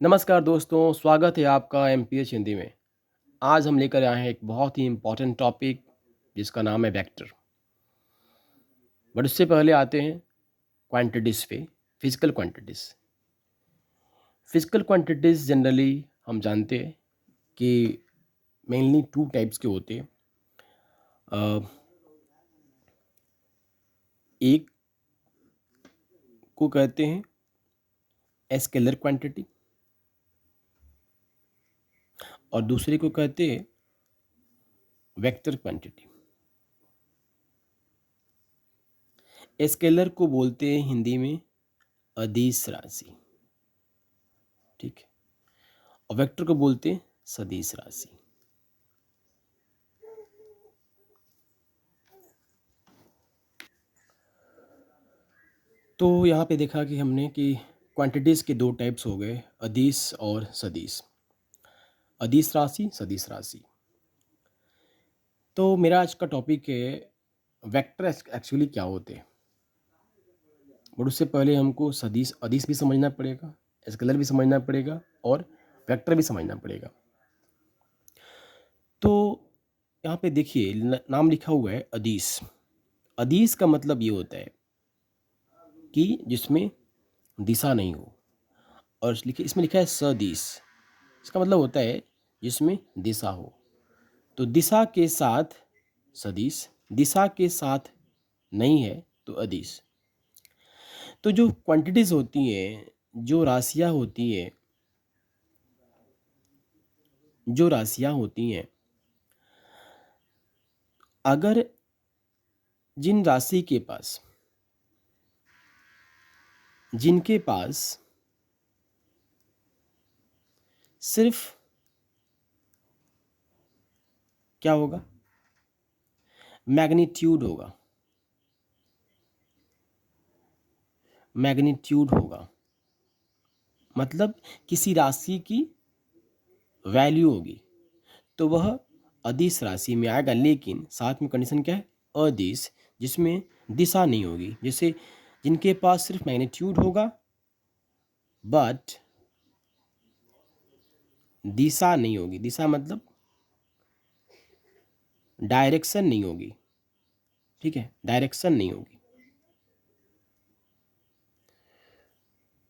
नमस्कार दोस्तों, स्वागत है आपका एमपीएच हिंदी में। आज हम लेकर आए हैं एक बहुत ही इम्पोर्टेंट टॉपिक जिसका नाम है वेक्टर। बट उससे पहले आते हैं क्वांटिटीज़ पे, physical quantities. Physical quantities generally हम जानते हैं कि मेनली 2 टाइप्स के होते हैं। अ, एक को कहते हैं स्केलर क्वांटिटी और दूसरे को कहते हैं वेक्टर क्वांटिटी। स्केलर को बोलते हैं हिंदी में अदिश राशि, ठीक है? और वेक्टर को बोलते हैं सदिश राशि। तो यहाँ पे देखा कि हमने कि क्वांटिटीज़ के 2 टाइप्स हो गए, अदिश और सदिश। अदिश राशि, सदिश राशि। तो मेरा आज का टॉपिक है वेक्टर एक्चुअली क्या होते हैं। बट उससे पहले हमको सदिश अदिश भी समझना पड़ेगा, स्केलर भी समझना पड़ेगा और वेक्टर भी समझना पड़ेगा। तो यहाँ पे देखिए नाम लिखा हुआ है अदिश। अदिश का मतलब ये होता है कि जिसमें दिशा नहीं हो, और इसमें लिखा है सदिश। इसका मतलब होता है जिसमें दिशा हो। तो दिशा के साथ सदिश, दिशा के साथ नहीं है तो अदिश। तो जो क्वांटिटीज होती हैं, जो राशियाँ होती हैं, जो राशियाँ होती हैं, अगर जिन राशि के पास, जिनके पास सिर्फ क्या होगा, मैग्नीट्यूड होगा, मैग्नीट्यूड होगा, मतलब किसी राशि की वैल्यू होगी, तो वह अदिश राशि में आएगा। लेकिन साथ में कंडीशन क्या है, अदिश, जिसमें दिशा नहीं होगी। जैसे जिनके पास सिर्फ मैग्नीट्यूड होगा बट दिशा नहीं होगी, दिशा मतलब डायरेक्शन नहीं होगी, ठीक है, डायरेक्शन नहीं होगी,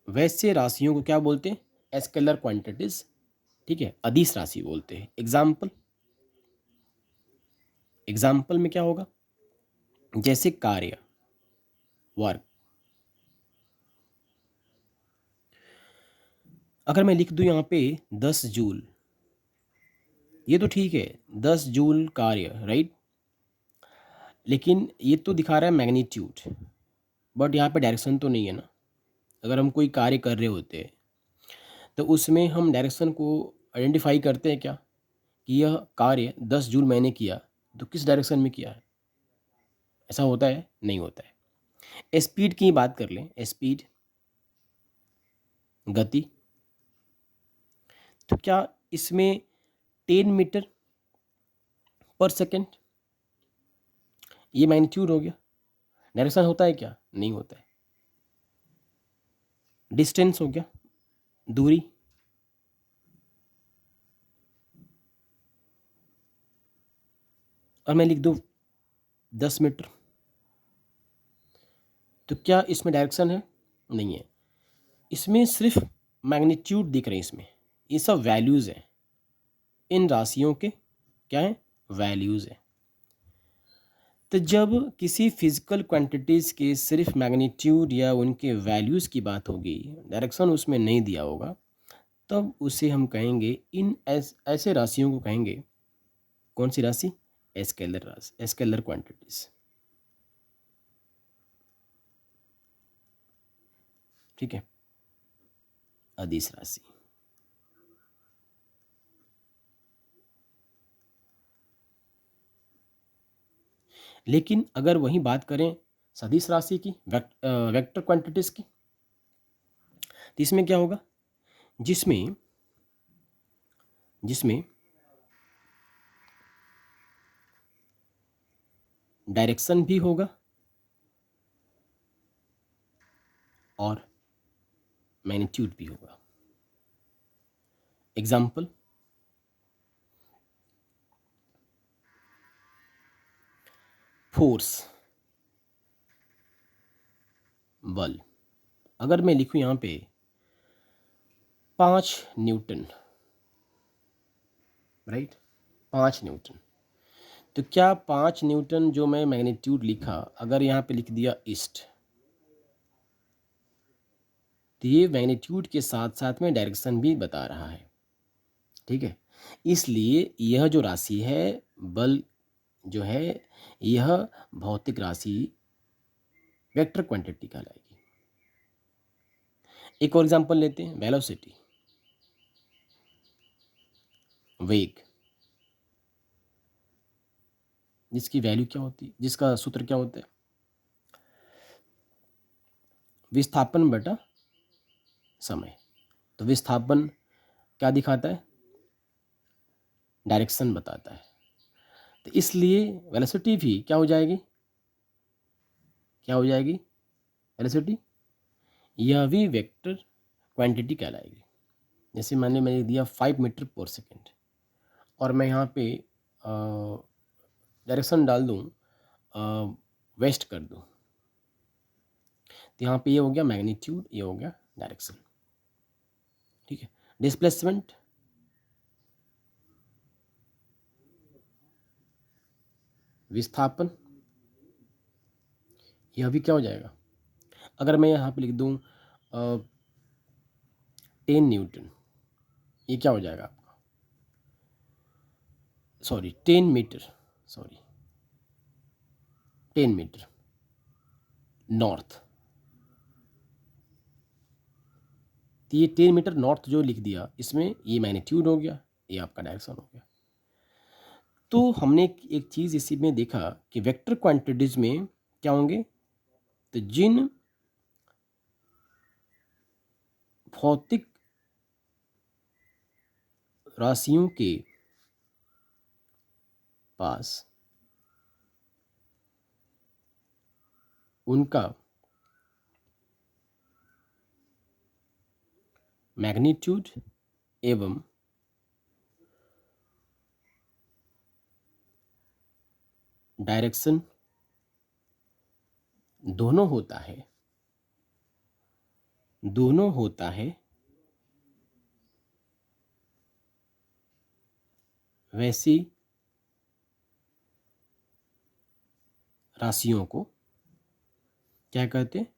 वैसे राशियों को क्या बोलते हैं, स्केलर क्वांटिटीज, ठीक है, अदिश राशि बोलते हैं। एग्जाम्पल, एग्जाम्पल में क्या होगा, जैसे कार्य, वर्क। अगर मैं लिख दूं यहाँ पे 10 जूल, ये तो ठीक है, 10 जूल कार्य, राइट। लेकिन ये तो दिखा रहा है मैग्नीट्यूड, बट यहाँ पे डायरेक्शन तो नहीं है ना। अगर हम कोई कार्य कर रहे होते हैं तो उसमें हम डायरेक्शन को आइडेंटिफाई करते हैं क्या, कि यह कार्य 10 जूल मैंने किया तो किस डायरेक्शन में किया है, ऐसा होता है, नहीं होता है। स्पीड की बात कर लें, स्पीड, गति, तो क्या इसमें 10 मीटर पर सेकेंड, ये मैग्नीट्यूड हो गया, डायरेक्शन होता है क्या, नहीं होता है। डिस्टेंस हो गया, दूरी, और मैं लिख दूँ 10 मीटर, तो क्या इसमें डायरेक्शन है, नहीं है। इसमें सिर्फ मैग्नीट्यूड दिख रहे हैं, इसमें ये सब वैल्यूज़ हैं, इन राशियों के क्या है, वैल्यूज़ हैं। तो जब किसी फिजिकल क्वांटिटीज़ के सिर्फ मैग्नीट्यूड या उनके वैल्यूज़ की बात होगी, डायरेक्शन उसमें नहीं दिया होगा, तब उसे हम कहेंगे, इन ऐसे राशियों को कहेंगे, कौन सी राशि, स्केलर राशि, स्केलर क्वांटिटीज़, ठीक है, अदिश राशि। लेकिन अगर वही बात करें सदिश राशि की, वेक्टर क्वांटिटीज़ की, तो इसमें क्या होगा, जिसमें जिसमें डायरेक्शन भी होगा और मैग्नीट्यूड भी होगा। एग्जाम्पल, फोर्स, बल। अगर मैं लिखूं यहाँ पे 5 न्यूटन, राइट, 5 न्यूटन, तो क्या 5 न्यूटन जो मैं मैग्नीट्यूड लिखा, अगर यहाँ पे लिख दिया ईस्ट, तो ये मैग्नीट्यूड के साथ साथ में डायरेक्शन भी बता रहा है, ठीक है। इसलिए यह जो राशि है, बल जो है, यह भौतिक राशि वेक्टर क्वांटिटी कहलाएगी। एक और एग्जांपल लेते हैं, वेलोसिटी, वेग, जिसकी वैल्यू क्या होती है, जिसका सूत्र क्या होता है, विस्थापन बटा समय। तो विस्थापन क्या दिखाता है, डायरेक्शन बताता है। तो इसलिए वेलोसिटी भी क्या हो जाएगी, क्या हो जाएगी वेलोसिटी, यह भी वेक्टर क्वांटिटी कहलाएगी। जैसे मैंने दिया 5 मीटर पर सेकेंड, और मैं यहाँ पे डायरेक्शन डाल दूँ, वेस्ट कर दूँ, तो यहाँ पे ये हो गया मैग्नीट्यूड, ये हो गया डायरेक्शन, ठीक है। डिस्प्लेसमेंट, विस्थापन, यह भी क्या हो जाएगा, अगर मैं यहाँ पे लिख दूँ 10 न्यूटन, ये क्या हो जाएगा आपका, sorry 10 meter, sorry 10 meter north, तो ये 10 मीटर नॉर्थ जो लिख दिया, इसमें ये मैग्नीट्यूड हो गया, ये आपका डायरेक्शन हो गया। तो हमने एक चीज़ इसी में देखा कि वेक्टर क्वांटिटीज में क्या होंगे, तो जिन भौतिक राशियों के पास उनका मैग्नीट्यूड एवं डायरेक्शन दोनों होता है, दोनों होता है, वैसी राशियों को क्या कहते हैं,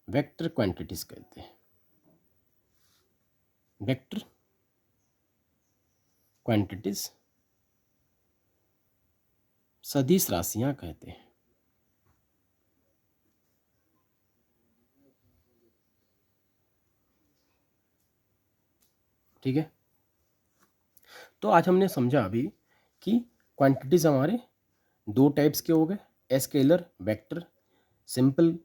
वेक्टर क्वांटिटीज कहते हैं, वेक्टर क्वांटिटीज सदिश राशियां कहते हैं, ठीक है। तो आज हमने समझा अभी कि क्वांटिटीज हमारे दो टाइप्स के हो गए, स्केलर, वेक्टर, सिंपल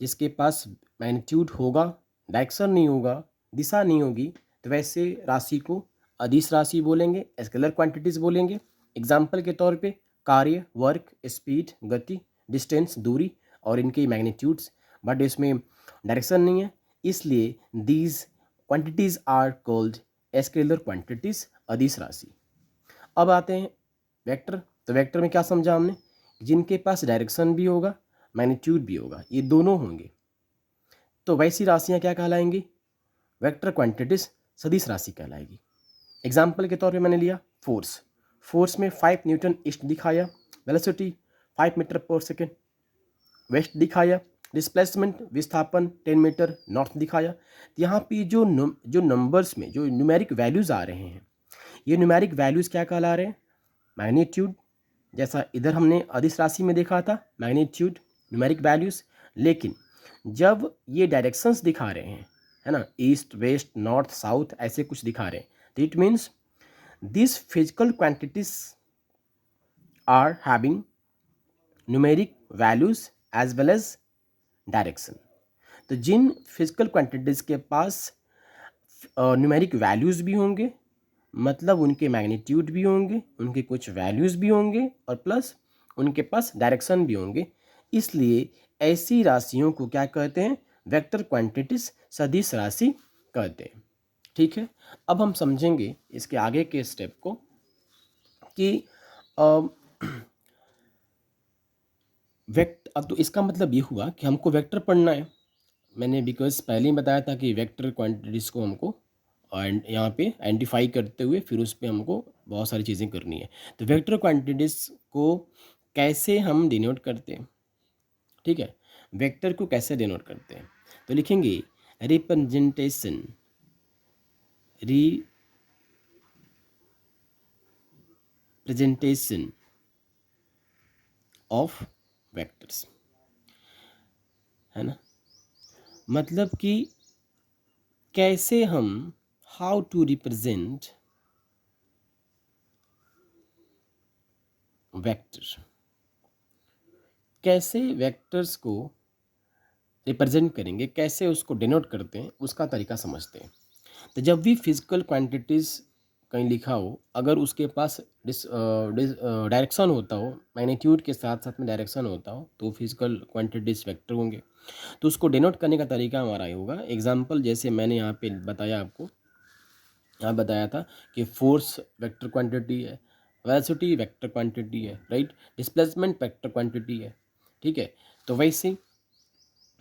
जिसके पास मैग्नीट्यूड होगा, डायरेक्शन नहीं होगा, दिशा नहीं होगी, तो वैसे राशि को अदिश राशि बोलेंगे, स्केलर क्वांटिटीज बोलेंगे। एग्जाम्पल के तौर पे कार्य, वर्क, स्पीड, गति, डिस्टेंस, दूरी, और इनके मैग्नीट्यूड्स, बट इसमें डायरेक्शन नहीं है, इसलिए these quantities are called scalar quantities, अदिश राशि। अब आते हैं वेक्टर। तो वेक्टर में क्या समझा हमने, जिनके पास डायरेक्शन भी होगा, मैग्नीट्यूड भी होगा, ये दोनों होंगे, तो वैसी राशियां क्या कहलाएंगी, वेक्टर क्वांटिटीज सदिश राशि कहलाएगी। एग्जाम्पल के तौर पे मैंने लिया फोर्स, फोर्स में 5 न्यूटन ईस्ट दिखाया, velocity 5 meter per second waste दिखाया, डिस्प्लेसमेंट विस्थापन 10 मीटर नॉर्थ दिखाया। यहाँ पे जो नंबर्स में जो न्यूमेरिक वैल्यूज़ आ रहे हैं, ये न्यूमेरिक वैल्यूज़ क्या कहला रहे हैं, मैग्नीट्यूड, जैसा इधर हमने अदिश राशि में देखा था, मैग्नीट्यूड न्यूमेरिक वैल्यूज़। लेकिन जब ये डायरेक्शंस दिखा रहे हैं, है ना, ईस्ट, वेस्ट, नॉर्थ, साउथ, ऐसे कुछ दिखा रहे हैं, तो it means this physical quantities are having numeric values as well as direction. तो जिन फिजिकल क्वांटिटीज़ के पास न्यूमेरिक वैल्यूज़ भी होंगे, मतलब उनके मैग्नीट्यूड भी होंगे, उनके कुछ वैल्यूज़ भी होंगे, और प्लस उनके पास डायरेक्शन भी होंगे, इसलिए ऐसी राशियों को क्या कहते हैं, वेक्टर क्वांटिटीज, सदिश राशि कहते हैं, ठीक है, अब हम समझेंगे इसके आगे के स्टेप को कि अब तो इसका मतलब ये हुआ कि हमको वेक्टर पढ़ना है। मैंने बिकॉज पहले ही बताया था कि वेक्टर क्वांटिटीज़ को हमको एंड यहाँ पे आइडेंटिफाई करते हुए फिर उस पे हमको बहुत सारी चीज़ें करनी है। तो वेक्टर क्वांटिटीज़ को कैसे हम डिनोट करते हैं, ठीक है, वेक्टर को कैसे डिनोट करते हैं, तो लिखेंगे रिप्रेजेंटेशन रिप्रेजेंटेशन ऑफ वेक्टर्स, है ना, मतलब कि कैसे हम हाउ टू रिप्रेजेंट वेक्टर, कैसे वेक्टर्स को रिप्रेजेंट करेंगे, कैसे उसको डिनोट करते हैं, उसका तरीका समझते हैं। तो जब भी फिजिकल क्वांटिटीज़ कहीं लिखा हो, अगर उसके पास डायरेक्शन होता हो, मैग्नीट्यूड के साथ साथ में डायरेक्शन होता हो, तो फिजिकल क्वांटिटीज़ वेक्टर होंगे। तो उसको डिनोट करने का तरीका हमारा ये होगा। एग्जांपल जैसे मैंने यहाँ पे बताया आपको, यहाँ बताया था कि फोर्स वेक्टर क्वांटिटी है, वेलोसिटी वेक्टर क्वांटिटी है, राइट, डिस्प्लेसमेंट वेक्टर क्वांटिटी है, ठीक है। तो वैसे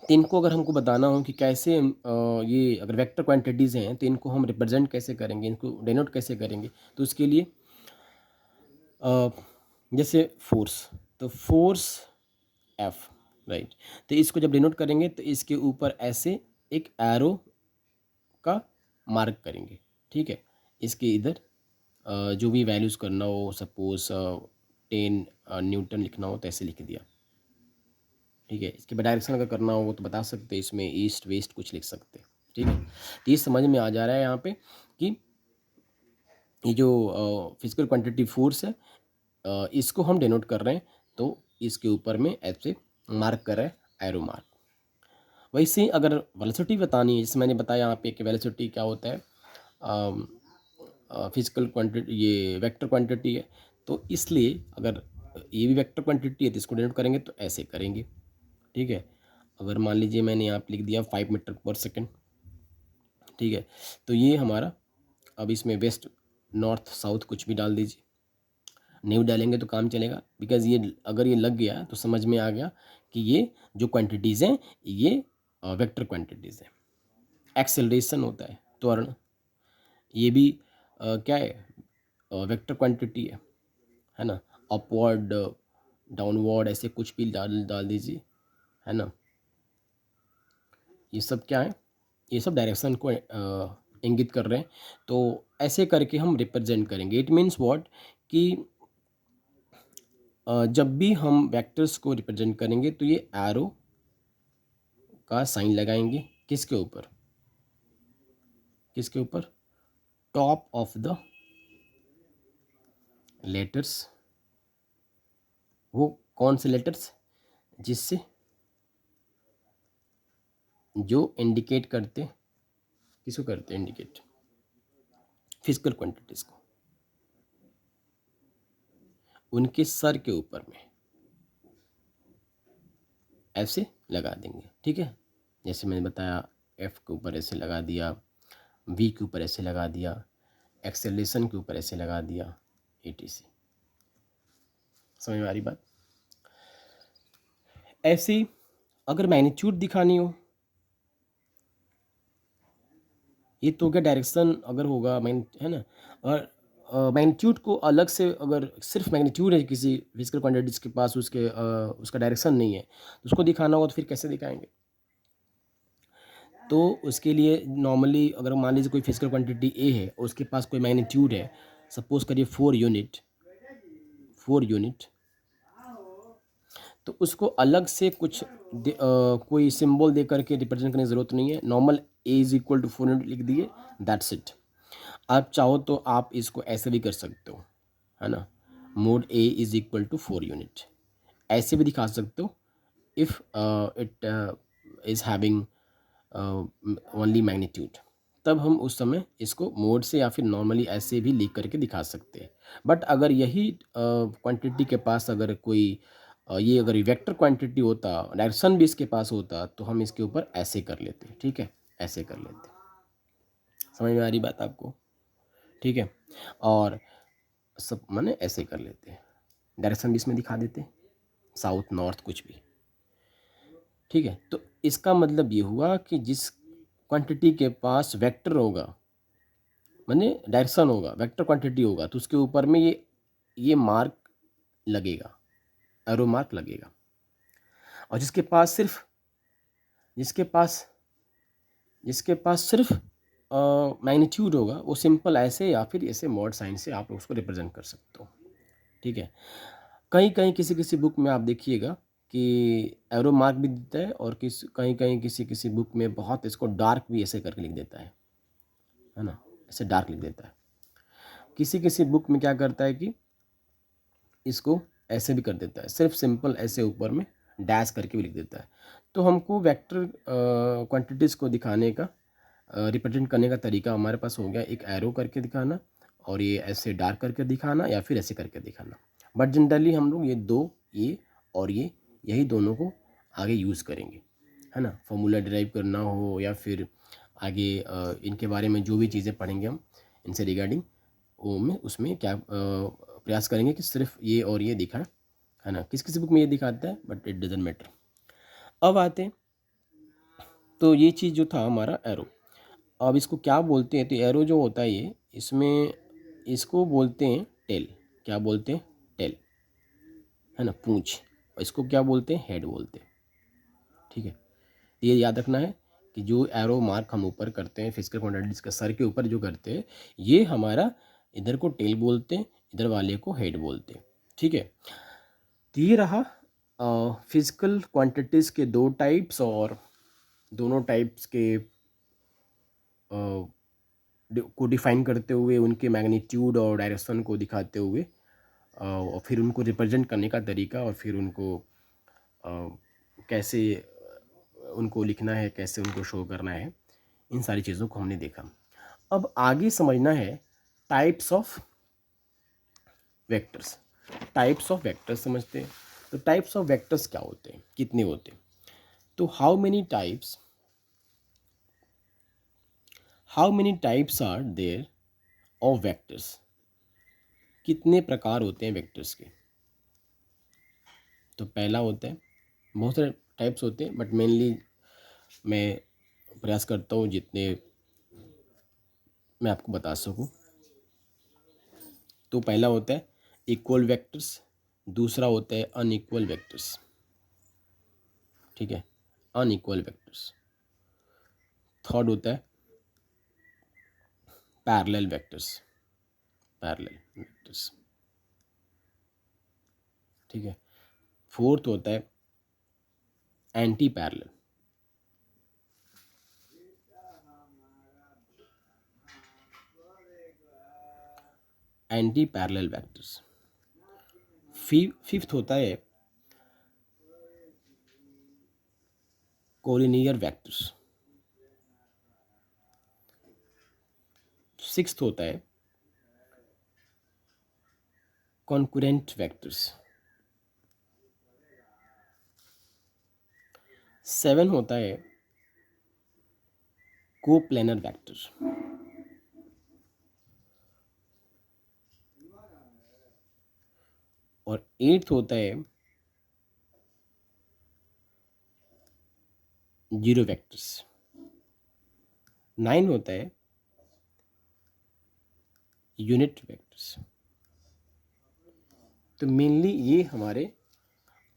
तो इनको अगर हमको बताना हो कि कैसे ये अगर वेक्टर क्वांटिटीज़ हैं तो इनको हम रिप्रेजेंट कैसे करेंगे, इनको डिनोट कैसे करेंगे, तो उसके लिए अ, जैसे फोर्स, तो फोर्स एफ, राइट, तो इसको जब डिनोट करेंगे तो इसके ऊपर ऐसे एक एरो का मार्क करेंगे, ठीक है। इसके इधर जो भी वैल्यूज़ करना हो, सपोज 10 न्यूटन लिखना हो तो ऐसे लिख दिया, ठीक है। इसके बाद डायरेक्शन अगर करना हो तो बता सकते हैं, इसमें ईस्ट वेस्ट कुछ लिख सकते हैं, ठीक है। तो ये समझ में आ जा रहा है यहाँ पे कि ये जो फिजिकल क्वांटिटी फोर्स है, इसको हम डिनोट कर रहे हैं, तो इसके ऊपर में ऐसे मार्क कर रहे हैं, एरो मार्क। वैसे ही अगर वेलोसिटी बतानी है, जैसे मैंने बताया यहाँ पे कि वेलोसिटी क्या होता है, फिजिकल क्वांटिटी, ये वेक्टर क्वांटिटी है, तो इसलिए अगर ये भी वेक्टर क्वांटिटी है तो इसको डिनोट करेंगे तो ऐसे करेंगे, ठीक है। अगर मान लीजिए मैंने यहाँ पे लिख दिया 5 मीटर पर सेकेंड, ठीक है, तो ये हमारा, अब इसमें वेस्ट नॉर्थ साउथ कुछ भी डाल दीजिए, नहीं डालेंगे तो काम चलेगा, बिकॉज ये अगर ये लग गया तो समझ में आ गया कि ये जो क्वांटिटीज़ हैं ये वेक्टर क्वांटिटीज़ हैं। एक्सेलरेशन होता है त्वरण, ये भी क्या है, वेक्टर क्वांटिटी है ना। अपवर्ड डाउनवर्ड ऐसे कुछ भी डाल डाल दीजिए, है ना। ये सब क्या है, ये सब डायरेक्शन को इंगित कर रहे हैं। तो ऐसे करके हम रिप्रेजेंट करेंगे। इट मीन्स व्हाट कि जब भी हम वेक्टर्स को रिप्रेजेंट करेंगे तो ये एरो का साइन लगाएंगे, किसके ऊपर, किसके ऊपर, टॉप ऑफ द लेटर्स। वो कौन से लेटर्स, जिससे जो इंडिकेट करते, किसको करते हैं इंडिकेट, फिजिकल क्वांटिटीज को, उनके सर के ऊपर में ऐसे लगा देंगे, ठीक है। जैसे मैंने बताया, एफ के ऊपर ऐसे लगा दिया, वी के ऊपर ऐसे लगा दिया, एक्सेलेरेशन के ऊपर ऐसे लगा दिया, etc। समझ में आ रही बात। ऐसे ही अगर मैग्नीट्यूड दिखानी हो, ये तो क्या डायरेक्शन अगर होगा है ना, और मैग्नीट्यूड को अलग से, अगर सिर्फ मैग्नीट्यूड है किसी फिजिकल क्वांटिटीज के पास, उसके उसका डायरेक्शन नहीं है, तो उसको दिखाना होगा तो फिर कैसे दिखाएंगे। तो उसके लिए नॉर्मली अगर मान लीजिए कोई फिजिकल क्वांटिटी ए है, उसके पास कोई मैग्नीट्यूड है, सपोज करिए 4 यूनिट, 4 यूनिट, तो उसको अलग से कुछ कोई सिंबल दे करके रिप्रेजेंट करने की ज़रूरत नहीं है। Normal A is equal to 4 unit लिख दिए, दैट्स इट। आप चाहो तो आप इसको ऐसे भी कर सकते हो, है ना, mod A is equal to 4 unit, ऐसे भी दिखा सकते हो if it is having only magnitude. तब हम उस समय इसको मोड से या फिर नॉर्मली ऐसे भी लिख करके दिखा सकते हैं। बट अगर यही क्वांटिटी के पास अगर कोई ये अगर वेक्टर क्वांटिटी होता, डायरेक्शन भी इसके पास होता, तो हम इसके ऊपर ऐसे कर लेते, ठीक है, ऐसे कर लेते। समझ में आ रही बात आपको? ठीक है। और सब माने ऐसे कर लेते हैं, डायरेक्शन भी इसमें दिखा देते हैं, साउथ नॉर्थ कुछ भी। ठीक है, तो इसका मतलब ये हुआ कि जिस क्वांटिटी के पास वेक्टर होगा माने डायरेक्शन होगा, वेक्टर क्वांटिटी होगा, तो उसके ऊपर में ये मार्क लगेगा, एरो मार्क लगेगा। और जिसके पास जिसके पास सिर्फ मैग्नीट्यूड होगा, वो सिंपल ऐसे या फिर ऐसे मॉड साइन से आप उसको रिप्रेजेंट कर सकते हो। ठीक है, कहीं कहीं किसी किसी बुक में आप देखिएगा कि एरो मार्क भी देता है, और कहीं कहीं किसी किसी बुक में बहुत इसको डार्क भी ऐसे करके लिख देता है ना, ऐसे डार्क लिख देता है। किसी किसी बुक में क्या करता है कि इसको ऐसे भी कर देता है, सिर्फ सिंपल ऐसे ऊपर में डैश करके भी लिख देता है। तो हमको वेक्टर क्वांटिटीज़ को दिखाने का रिप्रेजेंट करने का तरीका हमारे पास हो गया, एक एरो करके दिखाना, और ये ऐसे डार्क करके दिखाना, या फिर ऐसे करके दिखाना। बट जनरली हम लोग ये और ये यही दोनों को आगे यूज़ करेंगे, है ना। फॉर्मूला डिराइव करना हो या फिर आगे इनके बारे में जो भी चीज़ें पढ़ेंगे हम इनसे रिगार्डिंग, वो में उसमें क्या प्रयास करेंगे कि सिर्फ ये और ये दिखा, है ना। किस किसी बुक में ये दिखाता है, बट इट डजेंट मैटर। अब आते हैं, तो ये चीज़ जो था हमारा एरो, अब इसको क्या बोलते हैं, तो एरो जो होता है ये, इसमें इसको बोलते हैं टेल। क्या बोलते हैं? टेल, है ना, पूंछ। और इसको क्या बोलते हैं? हेड बोलते हैं। ठीक है, ये याद रखना है कि जो एरो मार्क हम ऊपर करते हैं फिजिकल क्वांटिटीज का सर के ऊपर जो करते हैं, ये हमारा इधर को टेल बोलते हैं, इधर वाले को हेड बोलते हैं। ठीक है, तो ये रहा फिजिकल क्वांटिटीज़ के दो टाइप्स, और दोनों टाइप्स के को डिफाइन करते हुए, उनके मैग्नीट्यूड और डायरेक्शन को दिखाते हुए, और फिर उनको रिप्रेजेंट करने का तरीका, और फिर उनको कैसे उनको लिखना है, कैसे उनको शो करना है, इन सारी चीज़ों को हमने देखा। अब आगे समझना है types of vectors. Types of vectors समझते हैं। तो टाइप्स ऑफ वेक्टर्स क्या होते हैं, कितने होते हैं? तो how many types are there of vectors, कितने प्रकार होते हैं वेक्टर्स के? तो पहला होता है, बहुत सारे टाइप्स होते हैं, बट मेनली मैं प्रयास करता हूँ जितने मैं आपको बता सकूँ। तो पहला होता है इक्वल वेक्टर्स, दूसरा होता है अनइक्वल वेक्टर्स। ठीक है, अनइक्वल वेक्टर्स। थर्ड होता है पैरेलल वेक्टर्स, पैरेलल वेक्टर्स। ठीक है, फोर्थ होता है anti parallel, anti parallel vectors. Fifth होता है कोलिनियर वेक्टर्स। सिक्स्थ होता है कॉन्करेंट वेक्टर्स। सेवन होता है कोप्लेनर वेक्टर। और एट्थ होता है जीरो वेक्टर्स। नाइन होता है यूनिट वेक्टर्स। तो मेनली ये हमारे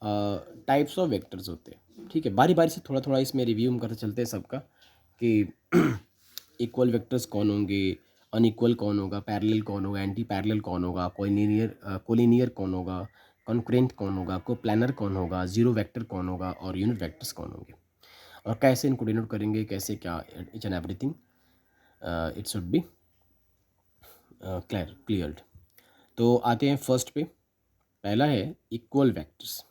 टाइप्स ऑफ वेक्टर्स होते हैं। ठीक है, बारी बारी से थोड़ा थोड़ा इसमें रिव्यू हम करते चलते हैं सबका, कि इक्वल वेक्टर्स कौन होंगे, अनइक्वल कौन होगा, पैरेलल कौन होगा, एंटी पैरेलल कौन होगा, कोलिनियर कौन होगा, कॉन्करेंट कौन होगा, कोप्लानर कौन होगा, जीरो वेक्टर कौन होगा, और यूनिट वेक्टर्स कौन होंगे, और कैसे इनको डिनोट करेंगे, कैसे क्या, each and everything it should be cleared. तो आते हैं फर्स्ट पे। पहला है equal vectors.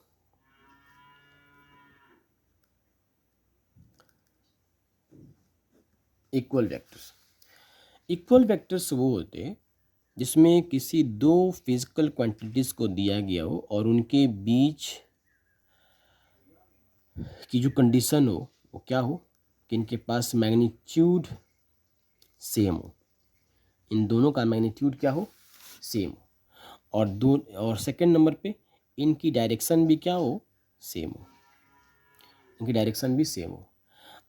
Equal vectors, equal vectors वो होते हैं जिसमें किसी दो फिजिकल क्वांटिटीज़ को दिया गया हो, और उनके बीच की जो कंडीशन हो वो क्या हो, कि इनके पास मैग्नीट्यूड सेम हो, इन दोनों का मैग्नीट्यूड क्या हो, सेम हो, और सेकंड नंबर पे इनकी डायरेक्शन भी क्या हो, सेम हो, इनकी डायरेक्शन भी सेम हो।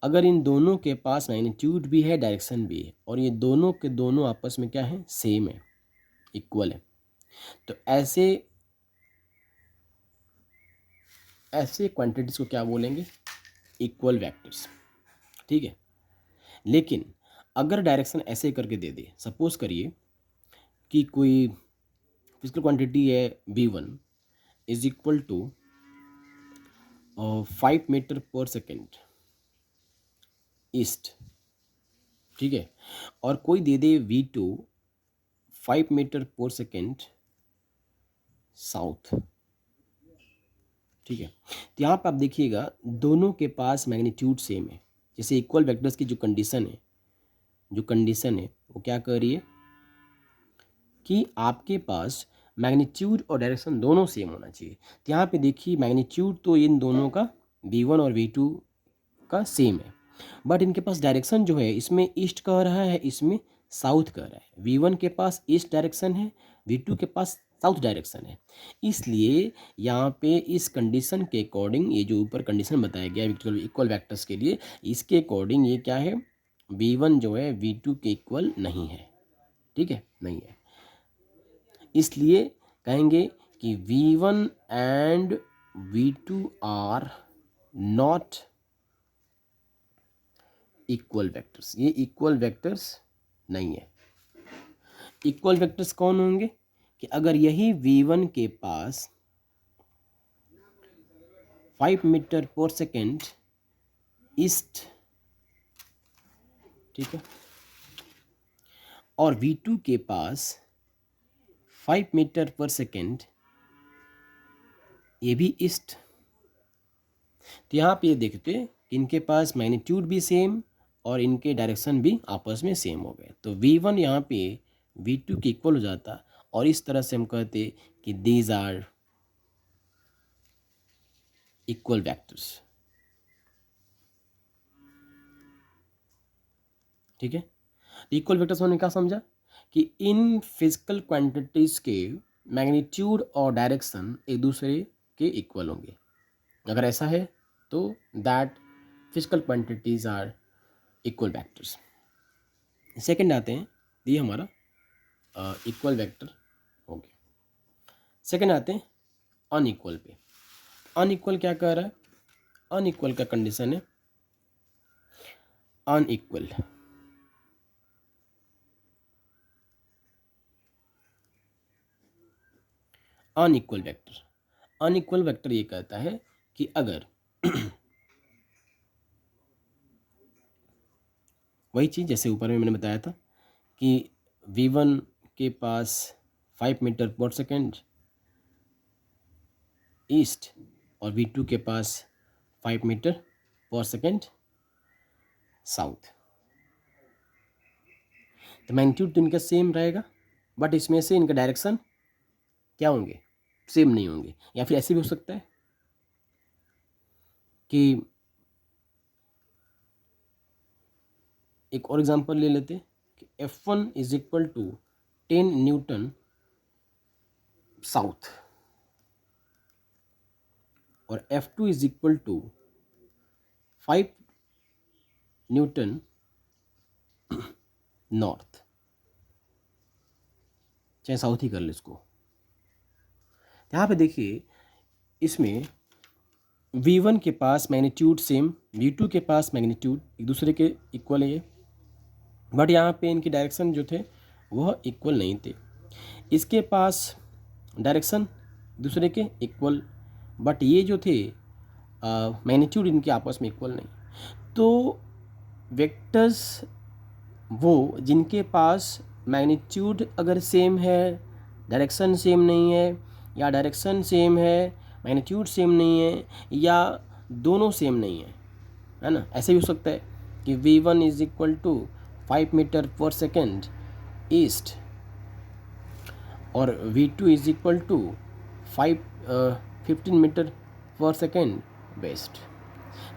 अगर इन दोनों के पास मैग्नीट्यूड भी है, डायरेक्शन भी है, और ये दोनों के दोनों आपस में क्या है, सेम है, इक्वल है, तो ऐसे क्वांटिटीज को क्या बोलेंगे, इक्वल वेक्टर्स। ठीक है, लेकिन अगर डायरेक्शन ऐसे करके दे दे, सपोज करिए कि कोई फिजिकल क्वांटिटी है v1 is equal to 5 meter per second east, ठीक है, और कोई दे दे v2 5 meter per second south. ठीक है, तो यहाँ पर आप देखिएगा दोनों के पास मैग्नीट्यूड सेम है। जैसे इक्वल वेक्टर्स की जो कंडीशन है वो क्या कर रही है कि आपके पास मैग्नीट्यूड और डायरेक्शन दोनों सेम होना चाहिए। तो यहाँ पे देखिए मैग्नीट्यूड तो इन दोनों का v1 और v2 का सेम है, बट इनके पास डायरेक्शन जो है इसमें ईस्ट कह रहा है, इसमें साउथ कह रहा है। v1 के पास ईस्ट डायरेक्शन है, v2 के पास साउथ डायरेक्शन है। इसलिए यहाँ पे इस कंडीशन के अकॉर्डिंग, ये जो ऊपर कंडीशन बताया गया है इक्वल वेक्टर्स के लिए, इसके अकॉर्डिंग ये क्या है, v1 जो है v2 के इक्वल नहीं है। ठीक है, नहीं है, इसलिए कहेंगे कि v1 and v2 are not equal vectors, ये इक्वल वेक्टर्स नहीं है। इक्वल वेक्टर्स कौन होंगे कि अगर यही v1 के पास 5 मीटर पर सेकेंड ईस्ट, ठीक है, और v2 के पास 5 मीटर पर सेकेंड ये भी ईस्ट, तो यहाँ पे ये देखते कि इनके पास मैग्नीट्यूड भी सेम और इनके डायरेक्शन भी आपस में सेम हो गए, तो v1 यहाँ पे v2 के इक्वल हो जाता, और इस तरह से हम कहते कि दीज आर इक्वल वेक्टर्स। ठीक है, इक्वल वेक्टर्स होने का समझा कि इन फिजिकल क्वांटिटीज के मैग्नीट्यूड और डायरेक्शन एक दूसरे के इक्वल होंगे। अगर ऐसा है तो that physical quantities are equal vectors. Second आते हैं, ये हमारा इक्वल वेक्टर हो गया। सेकंड आते हैं अनइक्वल पे। अनइक्वल क्या कह रहा है, अनइक्वल का कंडीशन है unequal, unequal vector. Unequal vector ये कहता है कि अगर वही चीज़ जैसे ऊपर में मैंने बताया था कि v1 के पास 5 मीटर पर सेकेंड ईस्ट और v2 के पास 5 मीटर पर सेकेंड साउथ, तो मैग्नीट्यूड तो इनका सेम रहेगा, बट इसमें से इनका डायरेक्शन क्या होंगे, सेम नहीं होंगे। या फिर ऐसे भी हो सकता है कि एक और एग्जांपल ले लेते हैं कि F1 is equal to 10 newton south और F2 is equal to 5 newton north, चाहे साउथ ही कर ले इसको। यहाँ पे देखिए इसमें v1 के पास मैग्नीट्यूड सेम, v2 के पास मैग्नीट्यूड एक दूसरे के इक्वल है ये, बट यहाँ पे इनके डायरेक्शन जो थे वह इक्वल नहीं थे। इसके पास डायरेक्शन दूसरे के इक्वल, बट ये जो थे मैग्नीट्यूड इनके आपस में इक्वल नहीं। तो वेक्टर्स वो जिनके पास मैग्नीट्यूड अगर सेम है, डायरेक्शन सेम नहीं है, या डायरेक्शन सेम है मैग्नीट्यूड सेम नहीं है, या दोनों सेम नहीं है ना, ऐसे भी हो सकता है कि v1 is equal to 5 meter per second east और v2 is equal to 15 meter per second west.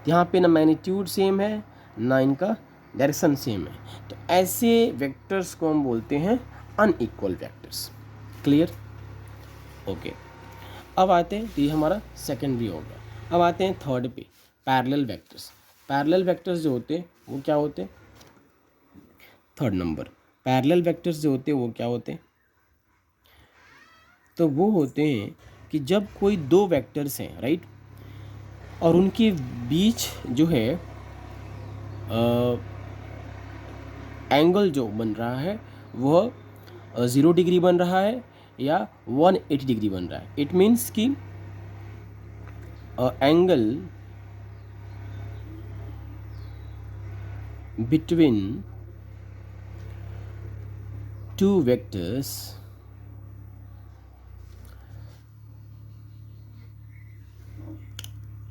यहाँ पे ना मैग्नीट्यूड सेम है ना इनका डायरेक्शन सेम है, तो ऐसे वेक्टर्स को हम बोलते हैं अनइक्वल वेक्टर्स। क्लियर? ओके। अब आते हैं, तो ये हमारा सेकंड भी हो गया। अब आते हैं थर्ड पे, पैरेलल वेक्टर्स। पैरेलल वेक्टर्स जो होते हैं वो क्या होते हैं? थर्ड नंबर, पैरेलल वेक्टर्स जो होते हैं वो क्या होते हैं? तो वो होते हैं कि जब कोई दो वेक्टर्स हैं, राइट, और उनके बीच जो है एंगल जो बन रहा है वह 0 डिग्री बन रहा है या 180 डिग्री बन रहा है। इट मीन्स कि angle between two vectors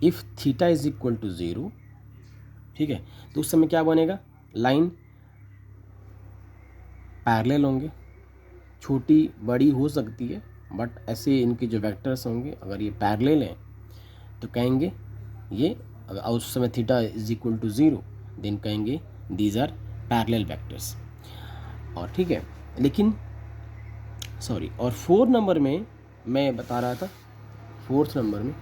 if theta is equal to 0, ठीक है, तो उस समय क्या बनेगा? लाइन पैरेलल होंगे, छोटी बड़ी हो सकती है, बट ऐसे इनके जो वेक्टर्स होंगे अगर ये पैरेलल हैं तो कहेंगे ये, अगर उस समय theta is equal to 0, then कहेंगे दीज आर पैरेलल वेक्टर्स। और ठीक है, लेकिन सॉरी, और 4 नंबर में मैं बता रहा था, 4th नंबर में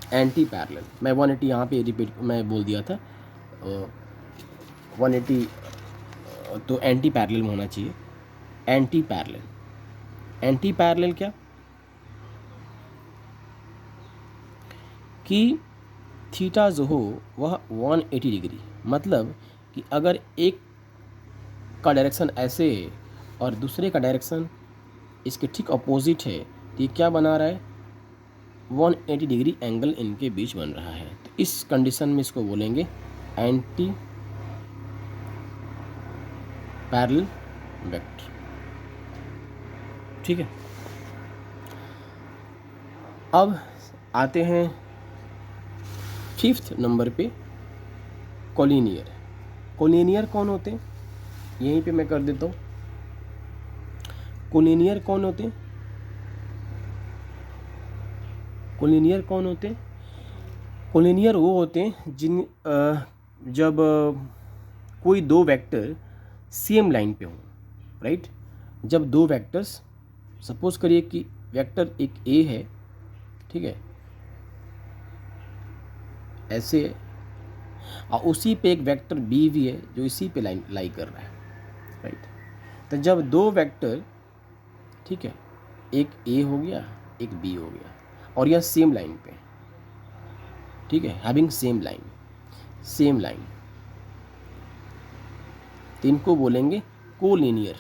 एंटी पैरेलल, मैं 180 यहाँ पे रिपीट मैं बोल दिया था, 180 तो एंटी पैरेलल में होना चाहिए। एंटी पैरेलल, एंटी पैरेलल क्या कि थीटा जो हो वह 180 डिग्री, मतलब कि अगर एक का डायरेक्शन ऐसे है और दूसरे का डायरेक्शन इसके ठीक अपोजिट है, तो ये क्या बना रहा है? 180 डिग्री एंगल इनके बीच बन रहा है। तो इस कंडीशन में इसको बोलेंगे एंटी पैरेलल वेक्टर। ठीक है, अब आते हैं 5th नंबर पे, कोलिनियर। कोलिनियर कौन होते हैं? यहीं पे मैं कर देता हूँ। कोलिनियर कौन होते हैं? कोलिनियर कौन होते हैं? कोलिनियर वो होते हैं जिन जब कोई दो वेक्टर सेम लाइन पे हों, राइट। जब दो वेक्टर्स, सपोज करिए कि वेक्टर एक ए है, ठीक है, ऐसे है, और उसी पे एक वेक्टर बी भी है जो इसी पे लाई कर रहा है, राइट। तो जब दो वेक्टर, ठीक है, एक ए हो गया एक बी हो गया और यह सेम लाइन पे, ठीक है, हैविंग सेम लाइन, तो इनको बोलेंगे कोलिनियर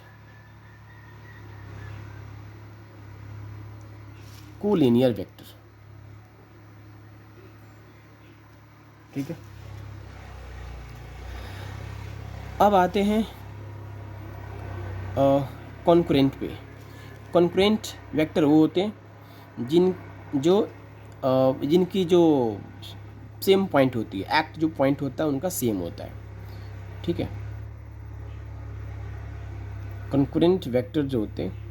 वेक्टर। ठीक है, अब आते हैं कॉन्करेंट पे। कॉन्करेंट वेक्टर वो होते हैं जिनकी जो सेम पॉइंट होती है, एक्ट जो पॉइंट होता है उनका सेम होता है। ठीक है, कॉन्करेंट वेक्टर जो होते हैं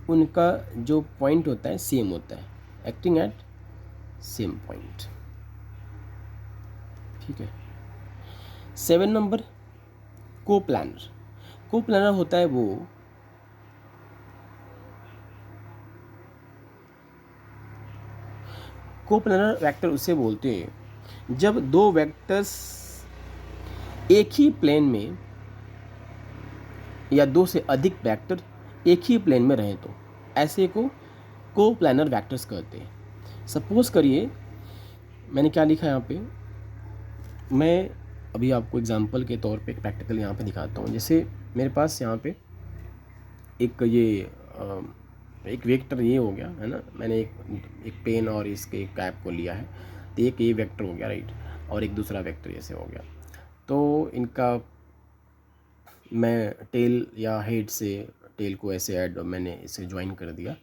उनका जो पॉइंट होता है सेम होता है, एक्टिंग एट सेम पॉइंट। ठीक है, 7 नंबर कोप्लानर। कोप्लानर होता है वो कोप्लानर वेक्टर उसे बोलते हैं जब दो वेक्टर्स एक ही प्लेन में या दो से अधिक वेक्टर एक ही प्लेन में रहें, तो ऐसे को कोप्लानर वेक्टर्स कहते हैं। सपोज करिए, मैंने क्या लिखा है यहाँ पे, मैं अभी आपको एग्जांपल के तौर पे प्रैक्टिकल यहाँ पे दिखाता हूँ। जैसे मेरे पास यहाँ पे एक एक वेक्टर ये हो गया है ना, मैंने एक पेन और इसके कैप को लिया है, तो एक ये वेक्टर हो गया, राइट, और एक दूसरा वेक्टर ऐसे हो गया। तो इनका मैं टेल या हेड से टेल को ऐसे ऐड मैंने इसे ज्वाइन कर दिया।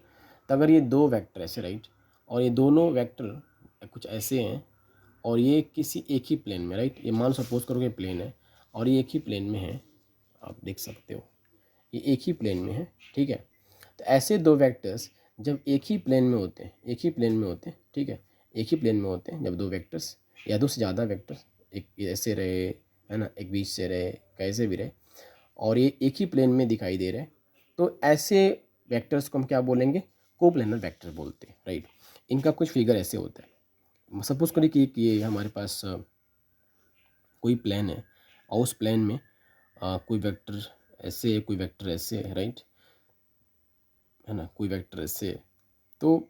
तो अगर ये दो वेक्टर ऐसे, राइट, और ये दोनों वेक्टर कुछ ऐसे हैं और ये किसी एक ही प्लेन में, राइट, ये मान सपोज करो कि प्लेन है और ये एक ही प्लेन में है, आप देख सकते हो ये एक ही प्लेन में है। ठीक है, तो ऐसे दो वेक्टर्स जब एक ही प्लेन में होते हैं, ठीक है, एक ही प्लेन में होते हैं, जब दो वेक्टर्स या दो से ज़्यादा वेक्टर्स एक ऐसे रहे है ना, एक बीच से रहे, कैसे भी रहे, और ये एक ही प्लेन में दिखाई दे रहे हैं, तो ऐसे वेक्टर्स को हम क्या बोलेंगे, कोप्लेनर वेक्टर बोलते हैं, राइट। इनका कुछ फिगर ऐसे होता है, सपोज करिए कि ये हमारे पास कोई प्लेन है और उस प्लेन में कोई वेक्टर ऐसे है, कोई वेक्टर ऐसे है, राइट, है ना, कोई वेक्टर ऐसे है, तो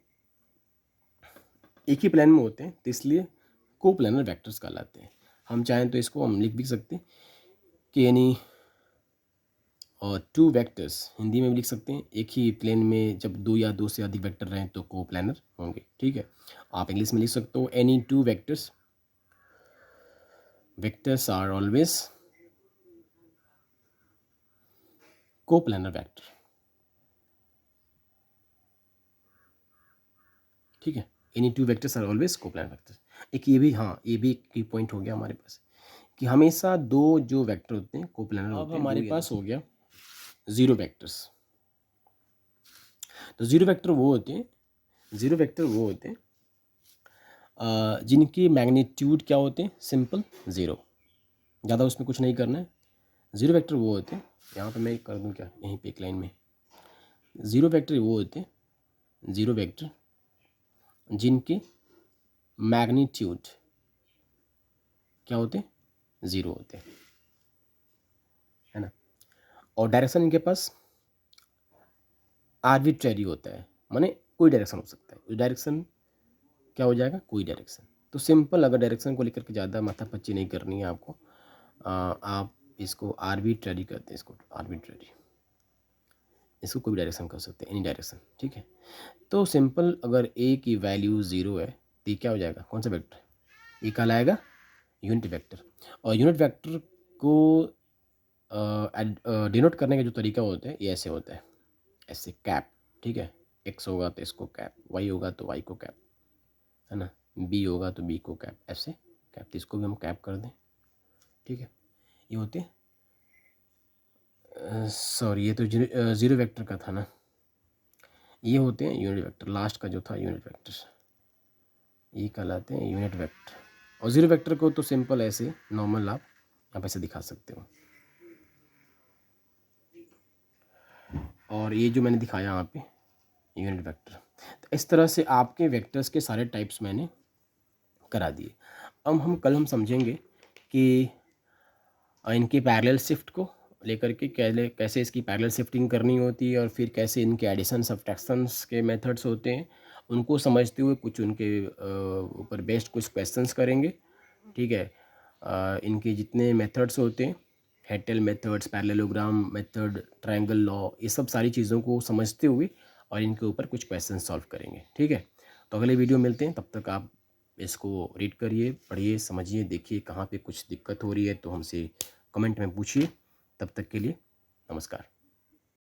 एक ही प्लेन में होते हैं, तो इसलिए कोप्लेनर वेक्टर्स कहलाते हैं। हम चाहें तो इसको हम लिख भी सकते हैं कि यानी और टू वेक्टर्स, हिंदी में भी लिख सकते हैं, एक ही प्लेन में जब दो या दो से अधिक वेक्टर रहें तो कोप्लेनर होंगे, ठीक है। आप इंग्लिश में लिख सकते हो any two vectors, vectors are always coplanar vector, ठीक है। Any two vectors are always coplanar vector. एक ये भी, हाँ, ये भी एक की पॉइंट हो गया हमारे पास कि हमेशा दो जो वेक्टर होते हैं कोप्लेनर होते हैं। अब हमारे पास हो गया जीरो वेक्टर्स। तो जीरो वेक्टर वो होते हैं, जीरो वेक्टर वो होते हैं जिनकी मैग्नीट्यूड क्या होते हैं, सिंपल ज़ीरो, ज़्यादा उसमें कुछ नहीं करना है। ज़ीरो वेक्टर वो होते हैं, यहाँ पे मैं कर दूँ क्या, यहीं पे एक लाइन में, ज़ीरो वेक्टर वो होते हैं, ज़ीरो वेक्टर जिनके मैग्नीट्यूड क्या होते हैं, ज़ीरो होते हैं, है ना। और डायरेक्शन इनके पास आर्बिट्रेरी होता है, माने कोई डायरेक्शन हो सकता है, डायरेक्शन क्या हो जाएगा, कोई डायरेक्शन। तो सिंपल, अगर डायरेक्शन को लेकर के ज़्यादा माथापच्ची नहीं करनी है आपको, आप इसको आर्बिट्रेरी करते हैं, इसको आर्बिट्रेरी, इसको कोई डायरेक्शन कर सकते हैं, एनी डायरेक्शन, ठीक है। तो सिंपल, अगर ए की वैल्यू ज़ीरो है तो ये क्या हो जाएगा, कौन सा वेक्टर, ये कहलाएगा यूनिट वेक्टर। और यूनिट वेक्टर को डिनोट करने का जो तरीका होता है ये ऐसे होता है, ऐसे कैप, ठीक है। एक्स होगा तो इसको कैप, वाई होगा तो वाई को कैप, है ना, बी होगा तो बी को कैप, ऐसे कैप, तो इसको भी हम कैप कर दें, ठीक है। ये होते हैं, सॉरी, ये तो जीरो वेक्टर का था ना, ये होते हैं यूनिट वेक्टर, लास्ट का जो था यूनिट वेक्टर, ये कहलाते हैं यूनिट वेक्टर। और जीरो वेक्टर को तो सिंपल ऐसे नॉर्मल आप ऐसे दिखा सकते हो, और ये जो मैंने दिखाया यहाँ पे यूनिट वेक्टर। तो इस तरह से आपके वेक्टर्स के सारे टाइप्स मैंने करा दिए। अब हम समझेंगे कि इनके पैरेलल शिफ्ट को लेकर के कैसे इसकी पैरेलल शिफ्टिंग करनी होती है, और फिर कैसे इनके एडिशन सब्ट्रैक्शंस के मेथड्स होते हैं, उनको समझते हुए कुछ उनके ऊपर बेस्ड कुछ क्वेश्चंस करेंगे, ठीक है। इनके जितने मेथड्स होते हैं, हेटेल methods, parallelogram method, triangle law, ये सब सारी चीज़ों को समझते हुए और इनके ऊपर कुछ क्वेश्चन सॉल्व करेंगे, ठीक है। तो अगले वीडियो मिलते हैं, तब तक आप इसको रीड करिए, पढ़िए, समझिए, देखिए कहाँ पे कुछ दिक्कत हो रही है तो हमसे कमेंट में पूछिए। तब तक के लिए नमस्कार।